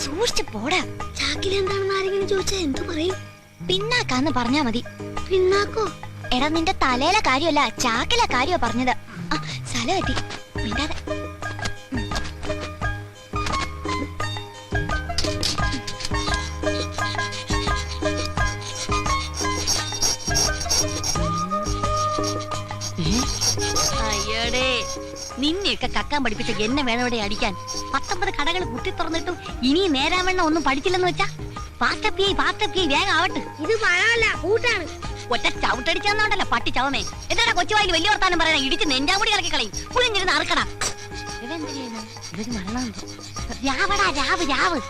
സൂക്ഷിച്ചു പോടാ. ചാക്കിൽ എന്താണെന്ന് ആരെങ്കിലും ചോദിച്ചാ എന്തു പറയും? പിന്നാക്കാന്ന് പറഞ്ഞാ മതി. പിന്നാക്കോ? എടാ നിന്റെ തലയിലെ കാര്യമല്ല, ചാക്കിലെ കാര്യമാ പറഞ്ഞത്. സ്ഥലം എത്തി മിണ്ടാതെ. അയ്യടേ, നിന്നെയൊക്കെ കക്കാൻ പഠിപ്പിച്ച എന്നെ വേണം ഇവിടെ അടിക്കാൻ. 19 കടകൾ കുത്തി തുറന്നിട്ടും ഇനി നേരാവണ്ണം ഒന്നും പഠിച്ചില്ലെന്ന് വെച്ചാ പാസ്റ്റപ്പിയായി വേഗം ആവട്ടെ. ഇത് പഴമല്ല, കൂട്ടാണ്. ഒറ്റ ചവിട്ടടിച്ചാന്നോണ്ടല്ല പട്ടി ചവമേ. എന്താ കൊച്ചുവായിൽ വലിയ വർത്താനം പറയാൻ ഇടിച്ച് നെഞ്ചാമുടി കളക്കി കളയും. കുഴിഞ്ഞിരുന്ന് അറക്കടാ. രാവടാ രാവ് രാവ്.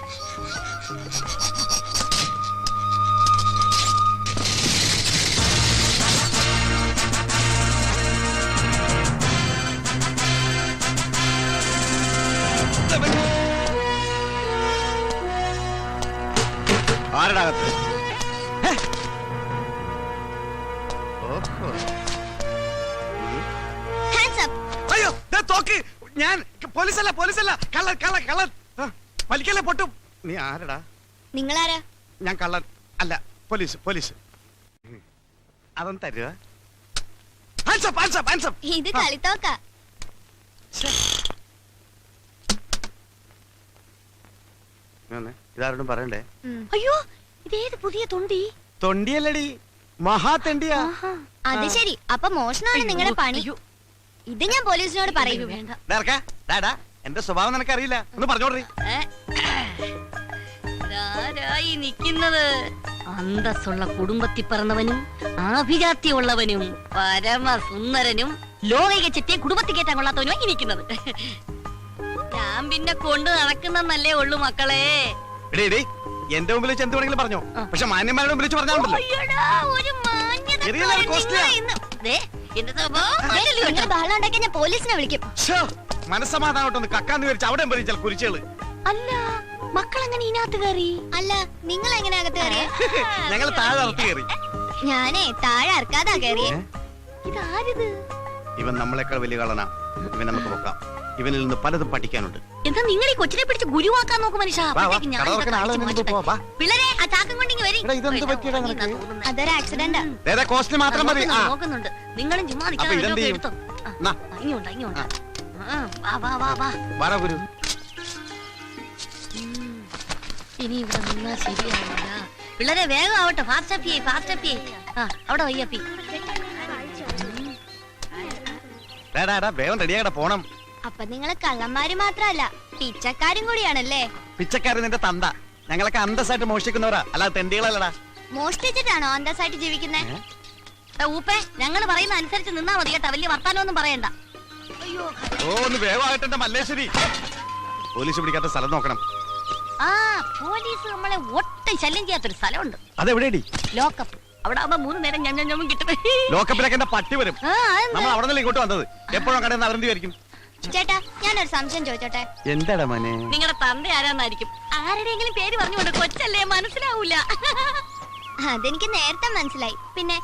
ആരടാകത്ത്? അയ്യോ തോക്ക്! ഞാൻ പോലീസല്ല കള്ളൻ. വലിക്കല്ലേ പൊട്ടും. നീ ആരടാ? നിങ്ങളാരാ? ഞാൻ കള്ളൻ അല്ല, പോലീസ്. അതൊന്നും തരുക. ഇത് കളിത്തോക്ക. ഇതാരോടും പറയണ്ടേ? അയ്യോ, ഇതേത് പുതിയ തൊണ്ടിയല്ലടി, മഹാതെണ്ടിയാ. അത് ശരി, അപ്പൊ മോഷണമാണ് നിങ്ങളുടെ പണി. ഇത് ഞാൻ പോലീസിനോട് പറയൂ. എന്റെ സ്വഭാവം നിനക്കറിയില്ല, ഒന്ന് പറഞ്ഞോടറി. നിക്കുന്നത് അന്തസ്സുള്ള കുടുംബത്തിൽ പിറന്നവനും ആഭിജാത്യമുള്ളവനും പരമസുന്ദരനും ലോകിക ചെറ്റിയെ കുടുംബത്തിൽ കയറ്റാൻ കൊള്ളാത്തവനുമായി നിൽക്കുന്നത്. ഞാൻ പിന്നെ കൊണ്ട് നടക്കുന്നല്ലേ ഉള്ളു മക്കളെ. എന്റെ മുമ്പിൽ എന്ത് വേണമെങ്കിലും പറഞ്ഞോ, പക്ഷെ മാന്യന്മാരുടെ മുമ്പിൽ പോലീസിനെ വിളിക്കും. മനസ്സമാധാനോട്ടൊന്ന് കക്കാന്ന് വിചാരിച്ചു അവിടെ പറിച്ചാൽ കുരിച്ചുകള്. അല്ല, മക്കൾ അങ്ങനെ ഇതിനകത്ത് കയറി? അല്ല, നിങ്ങൾ എങ്ങനെ അകത്ത് കയറിയ? ഞങ്ങൾ താഴെ അറുത്ത് കയറി. ഞാനേ താഴെ അറക്കാതാ കയറിയേ. ഇതാരിത്? ഇവൻ നമ്മളെക്കാൾ വലിയ കള്ളനാ. ഇവൻ നമുക്ക് നോക്കാം. ഇവനിൽ നിന്ന് പലതും പഠിക്കാനുണ്ട്. എന്താ നിങ്ങൾ ഈ കൊച്ചിനെ പിടിച്ച് ഗുരുവാക്കാൻ നോക്കും മനുഷ്യ? പിള്ളേരെ ആ ചാക്കം കൊണ്ടിങ്ങി വരി. അതൊരു ആക്സിഡന്റാ. നോക്കുന്നുണ്ട്. നിങ്ങളും ചുമ്മാ എടുത്തോ. ഇങ്ങോട്ടാ. ഇനി ഇവിടെ നിന്നാ ശരിയാവില്ല. പിള്ളേരെ വേഗം ആവട്ടെ. ഫാസ്റ്റ് അവിടെ വയ്യപ്പി. വേഗം റെഡിയാകട്ടെ, പോണം. അപ്പൊ നിങ്ങള് കള്ളന്മാര് മാത്രല്ല, പിച്ചക്കാരും കൂടിയാണല്ലേ? പിച്ചക്കാരൻ നിന്റെ തന്ത. ഞങ്ങളൊക്കെ അന്തസ്സായിട്ട് മോഷ്ടിക്കുന്നവരാ, അല്ലാതെ തെണ്ടികളല്ലടാ. മോഷ്ടിച്ചിട്ടാണോ അന്തസ്സായിട്ട് ജീവിക്കുന്നേ? ഊപ്പേ, ഞങ്ങൾ പറയുന്ന അനുസരിച്ച് നിന്നാ മതി കേട്ടാ. വലിയ വർത്താനൊന്നും പറയണ്ട. ഒന്ന് വേഗമായിട്ട് മല്ലേശ്വരി. പോലീസ് പിടിക്കാത്ത സ്ഥലം നോക്കണം. പോലീസ് നമ്മളെ ഒട്ടും ശല്യം ചെയ്യാത്തൊരു സ്ഥലമുണ്ട്. അതെവിടെയാടി? ലോക്കപ്പ്. അവിടെ ആവുമ്പോ 3 നേരം ഞമ്മ കിട്ടും. ലോക്കപ്പിലൊക്കെ എന്റെ പട്ടി വരും. നമ്മൾ അവിടെ നിന്ന് ഇങ്ങോട്ട് വന്നത് എപ്പോഴും കടന്ന് അവരെന്തായിരിക്കും? ചേട്ടാ, ഞാനൊരു സംശയം ചോദിച്ചോട്ടെ? എന്താടാ മോനെ? നിങ്ങളുടെ തന്ത ആരാന്നായിരിക്കും. ആരുടെയെങ്കിലും പേര് പറഞ്ഞുകൊണ്ട് കൊച്ചല്ലേ, മനസ്സിലാവൂല. അതെനിക്ക് നേരത്തെ മനസ്സിലായി. പിന്നെ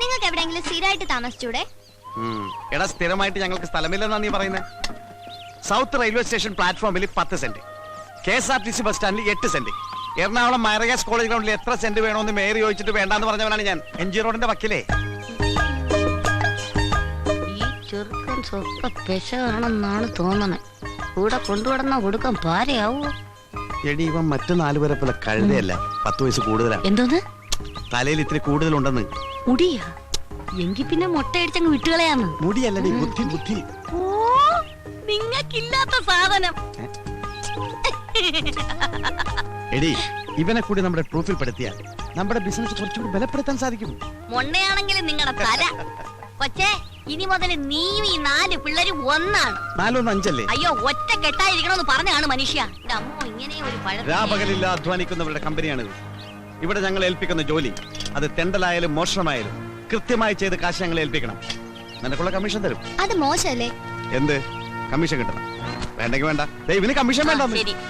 നിങ്ങൾക്ക് എവിടെയെങ്കിലും സ്ഥിരമായിട്ട് താമസിച്ചൂടെ? എടാ, സ്ഥിരമായിട്ട് ഞങ്ങൾക്ക് സ്ഥലമില്ലെന്നാ നീ പറയുന്നത്? സൗത്ത് റെയിൽവേ സ്റ്റേഷൻ പ്ലാറ്റ്ഫോമിൽ 10 സെന്റ്, KSRTC ബസ് സ്റ്റാൻഡിൽ 8 സെന്റ്, എറണാകുളം മൈറഗാസ് കോളേജ് ഗ്രൗണ്ടിൽ എത്ര സെന്റ് വേണമെന്ന് മേയർ ചോദിച്ചിട്ട് വേണ്ടാന്ന് പറഞ്ഞവനാണ് ഞാൻ. MG റോഡിന്റെ വക്കിലേ. ഈ ചെറുക്കൻ സ്വപ്പ പെശാണെന്നാണ് തോന്നണേ. കൂടെ കൊണ്ടുവടന്ന കൊടുക്കാൻ പാരയാവോ? എടി, ഇവൻ മറ്റു 4 പേരെ പോലെ കഴുതയല്ല, 10 വയസ്സ് കൂടുതലാണ്. എന്തോന്ന്? തലയിൽ ഇത്തിരി കൂടുതലുണ്ടെന്ന്. മുടിയാ? എങ്കി പിന്നെ മുട്ടയടിച്ചങ്ങ് വിട്ടുകളയാന്ന്. മുടിയല്ലടി, ബുദ്ധി. ഓ, നിങ്ങൾക്കില്ലാത്ത സാധനം. എടി, ഇവനെ കൂടി നമ്മുടെ പ്രൂഫിൽ പെടുത്തിയാൽ നമ്മുടെ ബിസിനസ് കുറച്ചുകൂടി ബലപ്പെടുത്താൻ സാധിക്കും. മൊണ്ണയാണെങ്കിലും നിങ്ങളുടെ തല. കൊച്ചേ, ഇനി മുതൽ നീ ഈ 4 പിള്ളേരും ഒന്നാണ്. 4 1 5 അല്ലേ? അയ്യോ, ഒറ്റ കെട്ടായിരിക്കണമെന്ന് പറഞ്ഞാണ് മനുഷ്യ. അമ്മോ, ഇങ്ങനെ ഒരു രാപകലില്ല അധ്വാനിക്കുന്നവരുടെ കമ്പനിയാണിത്. ഇവിടെ ഞങ്ങൾ ഏൽപ്പിക്കുന്ന ജോലി, അത് തെണ്ടലായാലും മോഷണമായാലും കൃത്യമായി ചെയ്ത് കാശ് ഞങ്ങൾ ഏൽപ്പിക്കണം. നിനക്കുള്ള കമ്മീഷൻ തരും. അത് മോശല്ലേ? എന്ത് കമ്മീഷൻ കിട്ടണം? വേണ്ടെങ്കിൽ വേണ്ട. ഇവന് കമ്മീഷൻ വേണ്ട.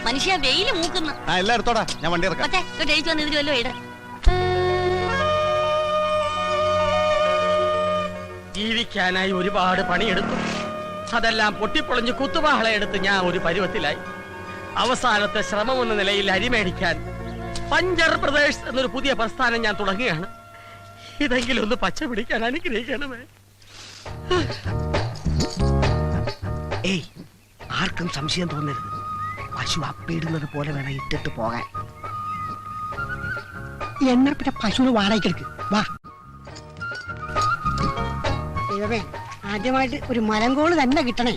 മനുഷ്യ വെയില് മൂക്കുന്നു. എല്ലാം എടുത്തോടാ, ഞാൻ വണ്ടി ഇറക്കാം. ജീവിക്കാനായി ഒരുപാട് പണിയെടുത്തു. അതെല്ലാം പൊട്ടിപ്പൊളിഞ്ഞ് കുത്തുവാള എടുത്ത് ഞാൻ ഒരു പരുവത്തിലായി. അവസാനത്തെ ശ്രമമെന്ന നിലയിൽ അരി മേടിക്കാൻ പഞ്ചർ പ്രദേശ് എന്നൊരു പുതിയ പ്രസ്ഥാനം ഞാൻ തുടങ്ങുകയാണ്. ഇതെങ്കിലും ഒന്ന് പച്ച പിടിക്കാൻ അനുഗ്രഹിക്കണമേ. ഏയ്, ആർക്കും സംശയം തോന്നരുത്. പശു അപ്പിടുന്നത് പോലെ വേണം ഇട്ടിട്ട് പോകാൻ. എന്നാ പിന്നെ പശുവിന് വാടകയ്ക്കെടുക്ക്. വാ. ദൈവമേ, ആദ്യമായിട്ട് ഒരു മലങ്കോള് തന്നെ കിട്ടണേ.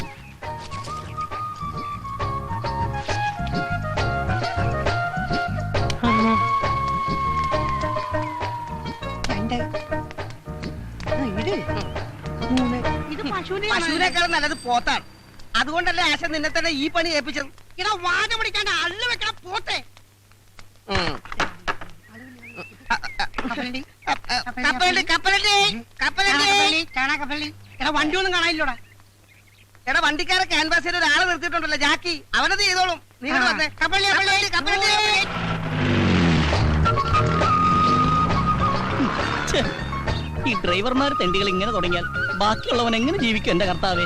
രണ്ട്, മൂന്ന്. പശുവിനേക്കാൾ നല്ലത് പോത്താണ്. അതുകൊണ്ടല്ലേ ആശ നിന്നെ തന്നെ ഈ പണി ഏൽപ്പിച്ചത്. ഇടാ, വാഴ പിടിക്കാണ്ട് അള്ളു വെക്കണം പോട്ടെ. എടാ, വണ്ടി ഒന്നും കാണാനില്ലോടാ. എടാ, വണ്ടിക്കാരെ ക്യാൻവാസ് ചെയ്ത് ഒരാളെ നിർത്തിയിട്ടുണ്ടല്ലോ, ജാക്കി. അവനത് ചെയ്തോളും. നീ ഇങ്ങോട്ട് വന്നേ. കപ്പലണ്ടി. ഈ ഡ്രൈവർമാർ തെണ്ടികൾ ഇങ്ങനെ തുടങ്ങിയാൽ ബാക്കിയുള്ളവൻ എങ്ങനെ ജീവിക്കും എന്റെ കർത്താവേ?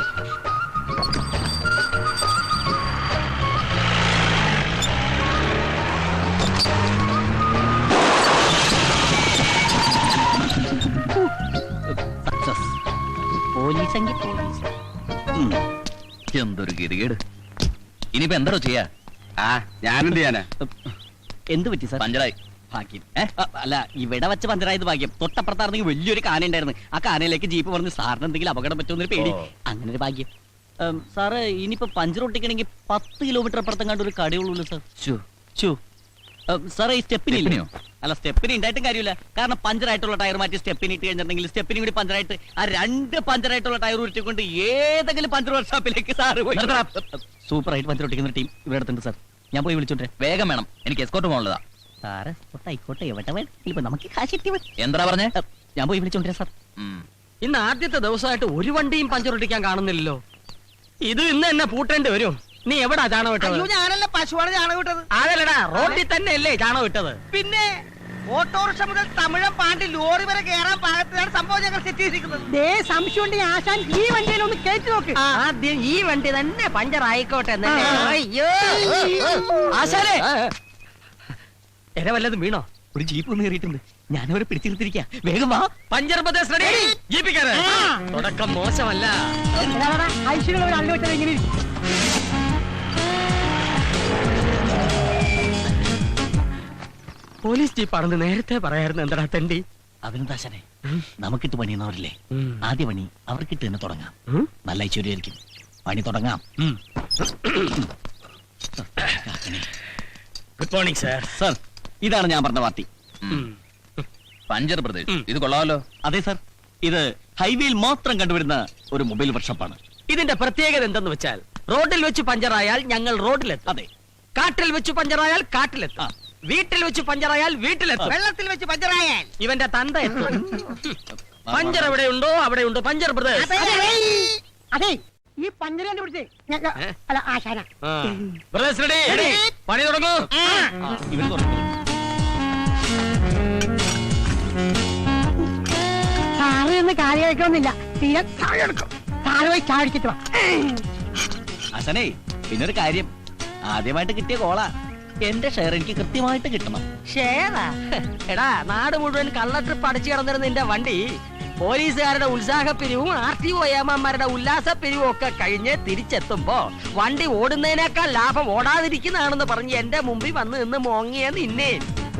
സക്സസ്. പോലീസെങ്കിൽ പോലീസ്. എന്തൊരു ഗതികേട്. ഇനിയിപ്പോ എന്താണോ ചെയ്യാ? ഞാനെന്ത് ചെയ്യാനാ? എന്ത് പറ്റി സാർ? പഞ്ചറായി. ഭാഗ്യം. അല്ല, ഇവിടെ വെച്ച് പഞ്ചറായത് ഭാഗ്യം. തൊട്ടപ്പുറത്തായിരുന്നെങ്കിൽ വലിയൊരു കാന ഉണ്ടായിരുന്നു. ആ കാനയിലേക്ക് ജീപ്പ് പറഞ്ഞ് സാറിന് എന്തെങ്കിലും അപകടം പറ്റുമെന്നൊരു പേടി. അങ്ങനെ ഒരു ഭാഗ്യം. സാറ് ഇനിയിപ്പോ പഞ്ചർ ഒട്ടിക്കണമെങ്കിൽ 10 കിലോമീറ്റർ അപ്പുറത്തെങ്ങാണ്ട് ഒരു കടയുള്ളൂ സാർ. സാറേ, ഈ സ്റ്റെപ്പിനില്ലയോ? അല്ല, സ്റ്റെപ്പിന് ഉണ്ടായിട്ടും കാര്യമില്ല. കാരണം പഞ്ചറായിട്ടുള്ള ടയർ മാറ്റി സ്റ്റെപ്പിന് ഇട്ട് കഴിഞ്ഞിട്ടുണ്ടെങ്കിൽ സ്റ്റെപ്പിനും കൂടി പഞ്ചറായിട്ട് ആ 2 പഞ്ചറായിട്ടുള്ള ടയർ ഉരുട്ടിക്കൊണ്ട് ഏതെങ്കിലും പഞ്ചർ വർക്ക്ഷോപ്പിലേക്ക് സാറ് പോയി. സൂപ്പറായിട്ട് പഞ്ചർ ഒട്ടിക്കുന്ന ടീം ഇവിടെ അടുത്തുണ്ട് സാർ. ഞാൻ പോയി വിളിച്ചോട്ടെ. വേഗം വേണം, എനിക്ക് എസ്കോർട്ട് പോകാനുള്ളതാ. സാറ് ആയിക്കോട്ടെ, എവിടെ വേണം. നമുക്ക് കാശ് എന്താ പറഞ്ഞേ? ഞാൻ പോയി വിളിച്ചോണ്ടിരാ സാർ. ഇന്ന് ആദ്യത്തെ ദിവസമായിട്ട് ഒരു വണ്ടിയും പഞ്ചർ ഒട്ടിക്കാൻ കാണുന്നില്ലല്ലോ. ഇത് ഇന്ന് എന്നെ പൂട്ടേണ്ടി വരും. നീ എവിടാ ചാണകം അയ്യോ, വിട്ടത്? ഞാനല്ല പശുവാണ് ചാണകം വിട്ടത്. അതല്ലടാ, റോഡിൽ തന്നെ അല്ലേ ചാണകം വിട്ടത്? പിന്നെ ഓട്ടോറിക്ഷ മുതൽ തമിഴം പാണ്ടി ലോറി വരെ കയറാൻ പാകത്തിലാണ് സംഭവം ഞങ്ങൾ സെറ്റ് ചെയ്തിരിക്കുന്നത്. സംശയം ഉണ്ടെങ്കിൽ ആശാൻ ഈ വണ്ടിയിലൊന്ന് കയറ്റി നോക്ക്. ആദ്യം ഈ വണ്ടി തന്നെ പഞ്ചർ ആയിക്കോട്ടെ. അയ്യോ, ആശാനെ, എന്നെ വല്ലതും വീണോ? ഒരു ജീപ്പ് ഒന്ന് കയറിയിട്ടുണ്ട്. ഞാനവരെ പിടിച്ചിരുത്തിരിക്കാ. വേഗം വാ. Puncture Pradesh ready. ജീപ്പിക്കാരെ തുടക്കം മോശമല്ല. ഐശ്വര്യമുള്ള ഒരു അള്ളു വെച്ചത് എങ്ങനെ ഇരിക്കും? പോലീസ് ജീപ്പാണെന്ന് നേരത്തെ പറയായിരുന്നു. എന്താ തെണ്ടി? അഭിനന്ദാശനെ, നമുക്കിട്ട് പണിയുന്നവരില്ലേ, ആദ്യ പണി അവർക്കിട്ട് തന്നെ തുടങ്ങാം. നല്ല ഐശ്വര്യമായിരിക്കും. പണി തുടങ്ങാം. Good morning sir. സാർ, ഇതാണ് ഞാൻ പറഞ്ഞ പാർട്ടി. പഞ്ചർ പ്രദേശ്, ഇത് കൊള്ളാമല്ലോ. അതെ സാർ, ഇത് ഹൈവേയിൽ മാത്രം കണ്ടുവരുന്ന ഒരു മൊബൈൽ വർക്ക്ഷോപ്പാണ്. ഇതിന്റെ പ്രത്യേകത എന്തെന്ന് വെച്ചാൽ, റോഡിൽ വെച്ച് പഞ്ചറായാൽ ഞങ്ങൾ റോഡിലെത്തും. അതെ. കാട്ടിൽ വെച്ച് പഞ്ചറായാൽ കാട്ടിലെത്തും. വീട്ടിൽ വെച്ച് പഞ്ചറായാൽ വീട്ടിലെത്തും. വെള്ളത്തിൽ വെച്ച് പഞ്ചറായാൽ ഇവന്റെ തന്ത എത്തും. പഞ്ചർ എവിടെയുണ്ടോ അവിടെയുണ്ട് പഞ്ചർ പ്രദേശ്. അതെ, ഈ പഞ്ചര പിടിച്ചേ. അല്ല, ആശാന. പ്രദേശ് റെഡി. പണി തുടങ്ങൂ. ഇവർ തുടങ്ങും. സാറ് നിന്ന് കാര്യം കഴിക്കണമെന്നില്ല. തീരെ സാറ് പോയി ചാടിച്ചിട്ട് വാ. അസനേ, പിന്നൊരു കാര്യം. ആദ്യമായിട്ട് കിട്ടിയ കോള. എന്റെ ഷെയർ എനിക്ക് കൃത്യമായിട്ട് കിട്ടണം. ഷേറാ? എടാ, നാട് മുഴുവൻ കള്ള ട്രിപ്പ് അടിച്ചു കിടന്നിരുന്ന നിന്റെ വണ്ടി പോലീസുകാരുടെ ഉത്സാഹപ്പിരിവും RTO ഏമാന്മാരുടെ ഉല്ലാസപ്പിരിവും ഒക്കെ കഴിഞ്ഞ് തിരിച്ചെത്തുമ്പോ വണ്ടി ഓടുന്നതിനേക്കാൾ ലാഭം ഓടാതിരിക്കുന്നതാണെന്ന് പറഞ്ഞ് എന്റെ മുമ്പിൽ വന്ന് നിന്ന് മോങ്ങിയ നിന്നെ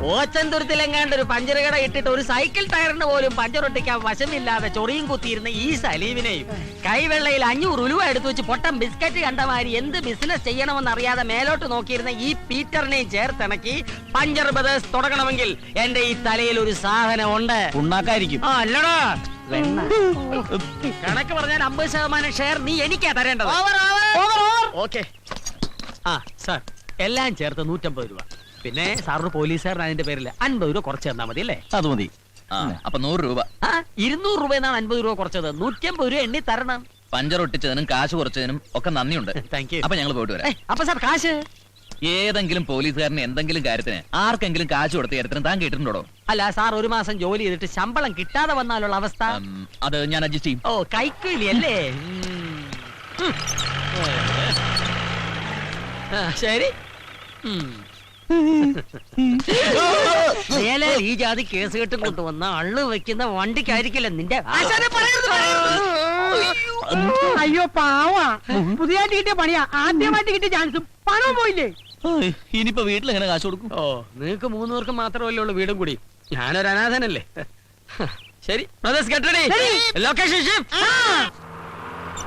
ഓച്ചന്തുരത്തിലെങ്ങാണ്ട് ഒരു പഞ്ചർ കട ഇട്ടിട്ട് ഒരു സൈക്കിൾ ടയറിന് പോലും പഞ്ചറൊട്ടിക്കാൻ വശമില്ലാതെ ചൊറിയും കുത്തിയിരുന്ന ഈ സലീമിനെയും കൈവെള്ളയിൽ 500 ഉലുവ എടുത്തു വെച്ച് പൊട്ടം ബിസ്ക്കറ്റ് കണ്ടമാരി എന്ത് ബിസിനസ് ചെയ്യണമെന്ന് അറിയാതെ മേലോട്ട് നോക്കിയിരുന്ന ഈ പീറ്ററിനെയും ചേർത്തിണക്കി പഞ്ചർ ബ്രദേഴ്സ് തുടങ്ങണമെങ്കിൽ എന്റെ ഈ തലയിൽ ഒരു സാധനം ഉണ്ട്. ഉണ്ടാക്കായിരിക്കും. അല്ലടാ, കണക്ക് പറഞ്ഞാൽ 50% ഷെയർ നീ എനിക്കാ തരേണ്ടത്. ഓക്കെ. ആ സാർ, എല്ലാം ചേർത്ത് 150 രൂപ. പിന്നെ സാറിന് പോലീസുകാരൻ അതിന്റെ പേരിൽ 50 രൂപ കുറച്ച് തന്നാ മതി അല്ലേ? അത് മതി. അപ്പൊ 100 രൂപ. 200 രൂപ എന്നാണ് 50 രൂപ കുറച്ചത്. 150 രൂപ എണ്ണി തരണം. പഞ്ചർ ഒട്ടിച്ചതിനും കാശ് കുറച്ചതിനും ഒക്കെ നന്ദിയുണ്ട്. Thank you. അപ്പൊ ഞങ്ങൾ പോയിട്ട് വരാം. അപ്പൊ സാർ കാശ്? ഏതെങ്കിലും പോലീസുകാരന് എന്തെങ്കിലും കാര്യത്തിന് ആർക്കെങ്കിലും കാശ് കൊടുത്ത കാര്യത്തിന് താൻ കേട്ടിട്ടുണ്ടോ? അല്ല സാർ, 1 മാസം ജോലി ചെയ്തിട്ട് ശമ്പളം കിട്ടാതെ വന്നാലുള്ള അവസ്ഥ? അത് ഞാൻ അഡ്ജസ്റ്റ് ചെയ്യും. ഓ, കൈക്കൂലി അല്ലേ? ശരി, മേലെ ഈ ജാതി കേസ് കെട്ടും കൊണ്ടുവന്ന അള്ളു വെക്കുന്ന വണ്ടിക്കായിരിക്കില്ല നിന്റെ അയ്യോ പാവാ പുതിയതായിട്ട് കിട്ടിയ പണിയാ ആദ്യമായിട്ട് കിട്ടിയ ചാൻസും പണവും പോയില്ലേ ഇനിയിപ്പോ വീട്ടിൽ എങ്ങനെ കാശ് കൊടുക്കും? ഓ നിങ്ങക്ക് 3 പേർക്ക് മാത്രമല്ലേ ഉള്ളൂ വീടും കൂടി. ഞാനൊരു അനാഥനല്ലേ. ശരി brothers, get ready. Location shift.